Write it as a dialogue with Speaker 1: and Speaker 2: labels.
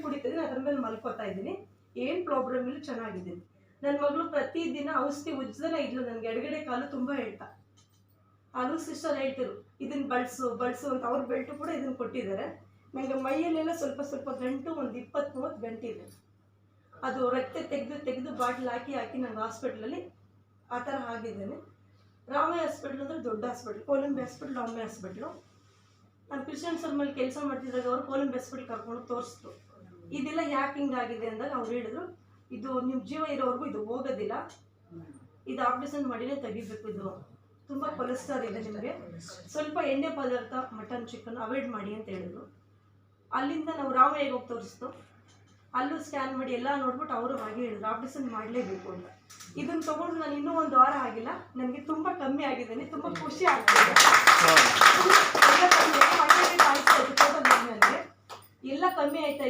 Speaker 1: ಕುಡಿತಿದ್ದೀನಿ, ಅದ್ರ ಮೇಲೆ ಮಲ್ಕೋತಾ ಇದ್ದೀನಿ, ಏನು ಪ್ರಾಬ್ಲಮ್ ಇಲ್ಲ, ಚೆನ್ನಾಗಿದ್ದೀನಿ. ನನ್ನ ಮಗಳು ಪ್ರತಿದಿನ ಔಷಧಿ ಉಜ್ಜದನೇ ಇದ್ಲು. ನನಗೆ ಎಡಗಡೆ ಕಾಲು ತುಂಬ ಹೇಳ್ತಾ, ಅಲ್ಲೂ ಸಿಸ್ಟರ್ ಹೇಳ್ತಿರು ಇದನ್ನು ಬಳಸು ಅಂತ. ಅವ್ರ ಬೆಲ್ಟು ಕೂಡ ಇದನ್ನು ಕೊಟ್ಟಿದ್ದಾರೆ. ನನಗೆ ಮೈಯಲ್ಲೆಲ್ಲ ಸ್ವಲ್ಪ ಸ್ವಲ್ಪ ಗಂಟು, ಒಂದು 20-30 ಗಂಟಿದೆ. ಅದು ರಕ್ತ ತೆಗೆದು ಬಾಟ್ಲ್ ಹಾಕಿ ನಾನು ಹಾಸ್ಪಿಟ್ಲಲ್ಲಿ ಆ ಥರ ಆಗಿದ್ದೇನೆ. ರಾಮಯ್ಯ ಹಾಸ್ಪಿಟ್ಲ್ ಅಂದರೆ ದೊಡ್ಡ ಹಾಸ್ಪಿಟ್ಲ್, ಕೊಲಂಬಿ ಹಾಸ್ಪಿಟ್ಲ್, ರಾಮಯ್ಯ ಹಾಸ್ಪಿಟ್ಲು. ನಾನು ಕ್ರಿಶ್ಚಿಯನ್ ಸರ್ಮಲ್ಲಿ ಕೆಲಸ ಮಾಡ್ತಿದ್ದಾಗ ಅವರು ಕೊಲಂಬಿ ಹಾಸ್ಪಿಟ್ಲ್ ಕರ್ಕೊಂಡು ತೋರಿಸಿದ್ರು. ಇದೆಲ್ಲ ಯಾಕೆ ಹಿಂಗಾಗಿದೆ ಅಂದಾಗ ಅವ್ರು ಹೇಳಿದ್ರು, ಇದು ನಿಮ್ಮ ಜೀವ ಇರೋವರೆಗೂ ಇದು ಹೋಗೋದಿಲ್ಲ, ಇದು ಆಪ್ರೇಷನ್ ಮಾಡಿನೇ ತೆಗಿಬೇಕು, ಇದು ತುಂಬ ಕೊಲೆಸ್ಟ್ರಾಲ್ ಇದೆ ನಿಮಗೆ, ಸ್ವಲ್ಪ ಎಣ್ಣೆ ಪದಾರ್ಥ, ಮಟನ್, ಚಿಕನ್ ಅವಾಯ್ಡ್ ಮಾಡಿ ಅಂತ ಹೇಳಿದ್ರು. ಅಲ್ಲಿಂದ ನಾವು ರಾಮಯ್ಯಗೆ ಹೋಗಿ ತೋರಿಸ್ತು. ಅಲ್ಲೂ ಸ್ಕ್ಯಾನ್ ಮಾಡಿ ಎಲ್ಲ ನೋಡ್ಬಿಟ್ಟು ಅವರು ಹಾಗೆ ಹೇಳಿದ್ರು ಆಪ್ರೇಷನ್ ಮಾಡಲೇಬೇಕು ಅಂತ. ಇದನ್ನು ತೊಗೊಂಡು ನಾನು ಇನ್ನೂ 1 ವಾರ ಆಗಿಲ್ಲ, ನನಗೆ ತುಂಬ ಕಮ್ಮಿ ಆಗಿದ್ದೇನೆ, ತುಂಬ ಖುಷಿ ಆಗ್ತಿದೆ. ಎಲ್ಲ ಕಮ್ಮಿ ಆಯ್ತಾ